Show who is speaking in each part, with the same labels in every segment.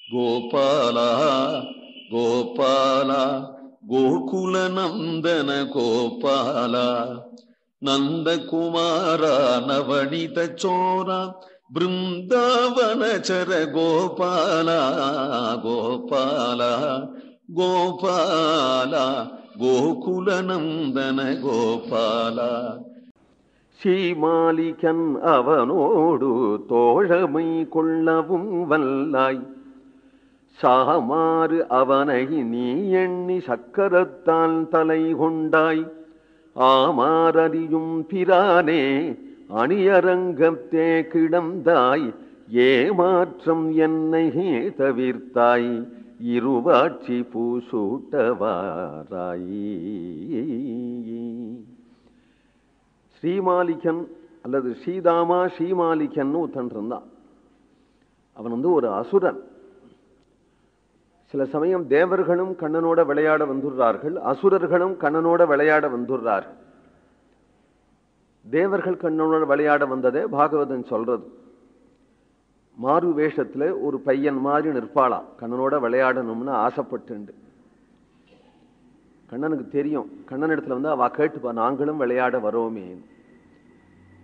Speaker 1: கோபாலா கோபாலா கோகுல நந்தன கோபாலா நந்தகுமாரா நவனித சோரா பிருந்தாவனச்சர கோபாலா கோபாலா கோபாலா கோகுல நந்தன கோபாலா.
Speaker 2: ஸ்ரீமாலிகன் அவனோடு தோழமை கொள்ளவும் வல்லாய், சாமாறு அவனை நீ எண்ணி சக்கரத்தால் தலை கொண்டாய். ஆமாரறியும் பிரானே அணியரங்கத்தே கிடந்தாய், ஏமாற்றம் என்னை தவிர்த்தாய், இருவாட்சி பூசூட்டவாராய். ஸ்ரீமாலிகன் அல்லது ஸ்ரீதாமா ஸ்ரீமாலிகன் ஒருத்தன் இருந்தான். அவன் ஒரு அசுரன். சில சமயம் தேவர்களும் கண்ணனோட விளையாட வந்துடுறார்கள், அசுரர்களும் கண்ணனோட விளையாட வந்துடுறார்கள். தேவர்கள் கண்ணனோட விளையாட வந்ததே பாகவதன் சொல்றது. மாறு வேஷத்துல ஒரு பையன் மாதிரி நிற்பாளாம், கண்ணனோட விளையாடணும்னு ஆசைப்பட்டு. கண்ணனுக்கு தெரியும், கண்ணன் இடத்துல அவ கேட்டுப்பா, நாங்களும் விளையாட வரோமே.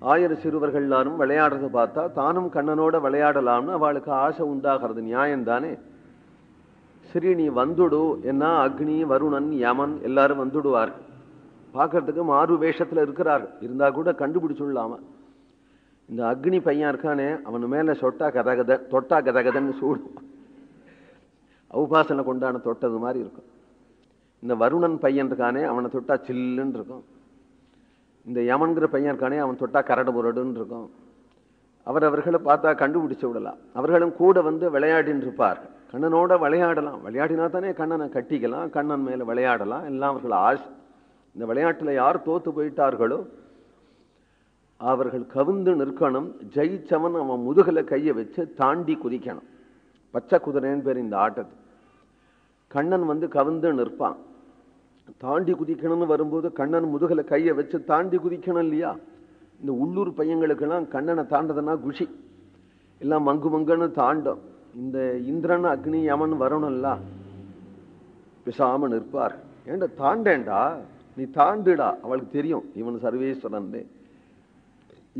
Speaker 2: 1000 சிறுவர்கள் எல்லாரும் விளையாடுறத பார்த்தா தானும் கண்ணனோட விளையாடலாம்னு அவளுக்கு ஆசை உண்டாகிறது. நியாயம்தானே? சரி, நீ வந்துடு என்ன, அக்னி வருணன் யமன் எல்லாரும் வந்துடுவார்கள். பார்க்கறதுக்கு மாறு வேஷத்துல இருக்கிறார்கள், இருந்தா கூட கண்டுபிடிச்சுடலாம. இந்த அக்னி பையன் இருக்கானே, அவனு மேல சொட்டா கதகத தொட்டா கதகதன்னு சூடு, உபாசனை கொண்டான தொட்டது மாதிரி இருக்கும். இந்த வருணன் பையன் இருக்கானே, அவனை தொட்டா சில்லுன்னு இருக்கும். இந்த யமன்கிற பையன் இருக்கானே, அவன் தொட்டா கரடு முரடுன்னு இருக்கும். அவர்களை பார்த்தா கண்டுபிடிச்சு விடலாம். அவர்களும் கூட விளையாடின்னு இருப்பார்கள். கண்ணனோட விளையாடலாம், விளையாடினா தானே கண்ணனை கட்டிக்கலாம், கண்ணன் மேல விளையாடலாம், எல்லாம் அவர்கள் ஆசை. இந்த விளையாட்டுல யார் தோத்து போயிட்டார்களோ அவர்கள் கவிந்து நிற்கணும். ஜெயிச்சவன் அவன் முதுகல கையை வச்சு தாண்டி குதிக்கணும். பச்சை குதிரைன்னு பேர் இந்த ஆட்டத்து. கண்ணன் கவிந்து நிற்பான். தாண்டி குதிக்கணும்னு வரும்போது கண்ணன் முதுகல கையை வச்சு தாண்டி குதிக்கணும் இல்லையா? இந்த உள்ளூர் பையங்களுக்கெல்லாம் கண்ணனை தாண்டதுன்னா குஷி, எல்லாம் மங்கு மங்குன்னு தாண்டும். இந்த இந்திரன் அக்னி யமன் வரணும்ல, பிசாம நிற்பார். ஏண்டா தாண்டேண்டா, நீ தாண்டுடா. அவளுக்கு தெரியும் இவன் சர்வேஸ்வரன்.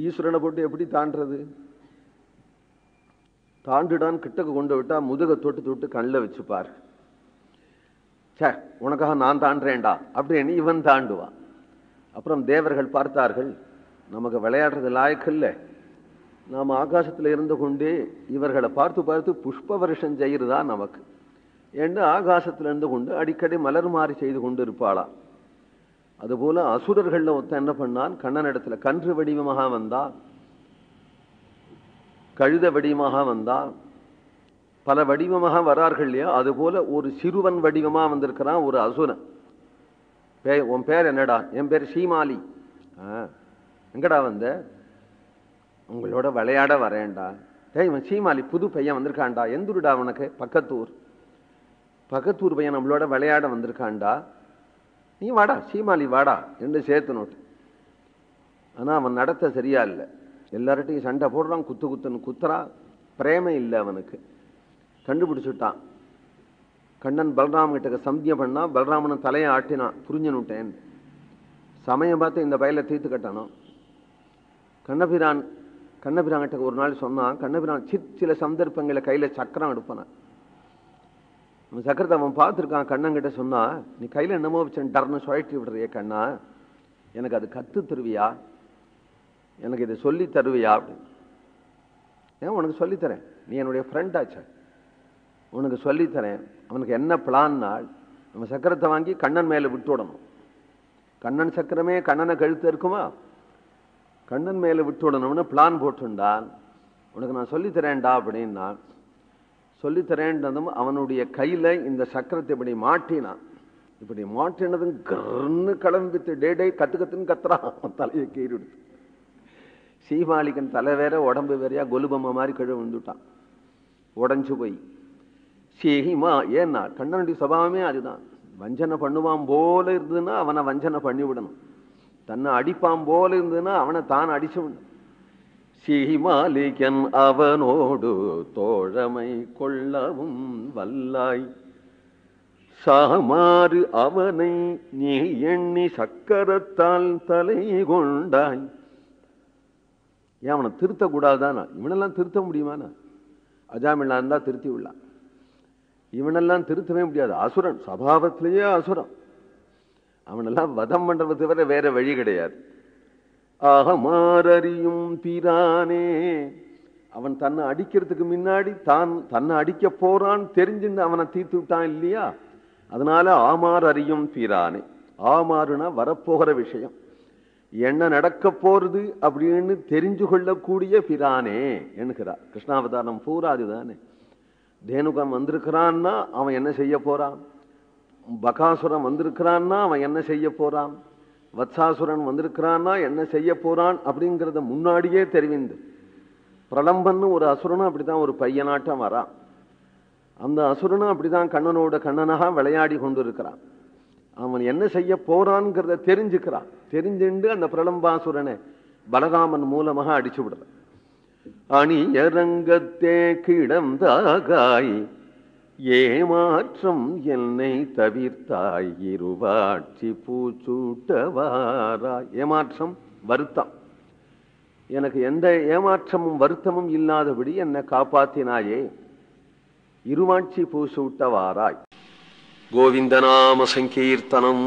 Speaker 2: ஈஸ்வரனை போட்டு எப்படி தாண்டது? தாண்டுடான்னு கிட்டக்கு கொண்டு விட்டா முதுக தொட்டு தொட்டு கண்ணில் வச்சுப்பார். சே, உனக்காக நான் தாண்டேன்டா அப்படின்னு இவன் தாண்டுவான். அப்புறம் தேவர்கள் பார்த்தார்கள், நமக்கு விளையாடுறது லாயக்கில்லை, நாம் ஆகாசத்தில் இருந்து கொண்டே இவர்களை பார்த்து பார்த்து புஷ்ப வருஷம் செய்யறதா நமக்கு என்று ஆகாசத்தில் இருந்து கொண்டு அடிக்கடி மலர் மாறி செய்து கொண்டு இருப்பாளாம். அதுபோல அசுரர்கள்ல ஒருத்தன் என்ன பண்ணான், கண்ணன் இடத்துல கன்று வடிவமாக வந்தான், கழுத வடிவமாக வந்தான், பல வடிவமாக வரார்கள் இல்லையா? அதுபோல ஒரு சிறுவன் வடிவமா வந்திருக்கிறான் ஒரு அசுரன். உன் பேர் என்னடா? என் பேர் ஸ்ரீமாலி. எங்கடா வந்த? உங்களோட விளையாட வரேன்டா. இவன் ஸ்ரீமாலி புது பையன் வந்திருக்கான்டா. எந்தூருடா உனக்கு? பக்கத்தூர். பக்கத்தூர் பையன் நம்மளோட விளையாட வந்திருக்கான்டா, நீ வாடா ஸ்ரீமாலி வாடா என்று சேர்த்து நோட்டு. ஆனா அவன் நடத்த சரியா இல்லை, எல்லார்ட்டையும் சண்டை போடுறான், குத்து குத்துன்னு குத்துறான், பிரேம இல்லை அவனுக்கு. கண்டுபிடிச்சுட்டான். கண்ணன் பலராம கிட்ட சந்தியம் பண்ணா, பலராமன் தலையை ஆட்டினான், புரிஞ்சுனுட்டேன். சமயம் பார்த்து இந்த பயில தீர்த்து கட்டணும். கண்ணபிரான் கிட்ட ஒரு நாள் சொன்னான். கண்ணபிரான் சில சந்தர்ப்பங்களை கையில சக்கரம் எடுப்பான. சக்கரத்தை அவன் பார்த்துருக்கான். கண்ணன் கிட்ட சொன்னா, நீ கையில என்னமோ வச்சு டர்னு சுழட்டி விடுறியே கண்ணா, எனக்கு அது கத்து தருவியா, எனக்கு இதை சொல்லி தருவியா அப்படின்னு. ஏன் உனக்கு சொல்லித்தரேன், நீ என்னுடைய ஃப்ரெண்ட் ஆச்ச, உனக்கு சொல்லித்தரேன். அவனுக்கு என்ன பிளான்னா, நம்ம சக்கரத்தை வாங்கி கண்ணன் மேல விட்டு விடணும். கண்ணன் சக்கரமே கண்ணனை கழுத்து இருக்குமா, கண்ணன் மேல விட்டு விடணும்னு பிளான் போட்டுண்டான். உனக்கு நான் சொல்லித்தரேன்டா அப்படின்னா, சொல்லித்தரேன்றதும் அவனுடைய கையில இந்த சக்கரத்தை இப்படி மாட்டினான். இப்படி மாட்டினதும் கர்ன்னு கிளம்பித்து டே கத்துன்னு கத்துறான், தலையை கீறி விடுத்து. சீமாலிகன் தலை வேற உடம்பு வேறையா கொலுபம்மா மாதிரி கீழே விழுந்துட்டான், உடஞ்சு போய். சீமா ஏன்னா கண்ணனுடைய சுபாவமே அதுதான். வஞ்சனை பண்ணுவான் போல இருந்ததுன்னா அவனை வஞ்சனை பண்ணி விடணும், தன்னை அடிப்பான் போல இருந்ததுன்னா அவனை தான் அடிச்சு விடணும். சீமாலிகன் அவனோடு தோழமை கொள்ளவும் வல்லாய். சாமாறு அவனை நீ எண்ணி சக்கரத்தால் தலை கொண்டாய். ஏன் அவனை திருத்தக்கூடாதானா? இவனெல்லாம் திருத்த முடியுமானா? அஜாமில்லா இருந்தா திருத்தி விடலாம். இவனெல்லாம் திருத்தவே முடியாது. அசுரன், சபாவத்திலேயே அசுரன். அவனெல்லாம் வதம் பண்றது தவிர வேற வழி கிடையாது. ஆகமாறியும் பிரானே, அவன் தன்னை அடிக்கிறதுக்கு முன்னாடி தன்னை அடிக்க போறான் தெரிஞ்சுன்னு அவனை தீர்த்து விட்டான் இல்லையா? அதனால ஆமார் அறியும் பிரானே. ஆமாறுனா வரப்போகிற விஷயம், என்ன நடக்க போறது அப்படின்னு தெரிஞ்சு கொள்ளக்கூடிய பிரானே என்கிறார். கிருஷ்ணாவதாரம் பூரா அதுதானே. தேனுகம் வந்திருக்கிறான்னா அவன் என்ன செய்ய போறான், பகாசுரன் வந்திருக்கிறான்னா அவன் என்ன செய்ய போறான், வத்சாசுரன் வந்திருக்கிறான்னா என்ன செய்ய போறான் அப்படிங்கிறத முன்னாடியே தெரிவிந்து. பிரலம்பன்னு ஒரு அசுரனும் அப்படித்தான் ஒரு பையனாட்டம் வரான். அந்த அசுரனும் அப்படிதான் கண்ணனோட கண்ணனாக விளையாடி கொண்டு இருக்கிறான். அவன் என்ன செய்ய போறான்ங்கிறத தெரிஞ்சுக்கிறான். தெரிஞ்சுண்டு அந்த பிரலம்பாசுரனை பலராமன் மூலமாக அடிச்சு விடுறான். அணியரங்கத்தே கிடந்தாகாய் ஏமாற்றம் என்னை தவிர்த்தாய் இருவாட்சி பூச்சூட்டவாராய். ஏமாற்றம் வருத்தம், எனக்கு எந்த ஏமாற்றமும் வருத்தமும் இல்லாதபடி என்னை காப்பாத்தினாயே. இருவாட்சி பூசூட்டவாராய். கோவிந்தநாம சங்கீர்த்தனம்.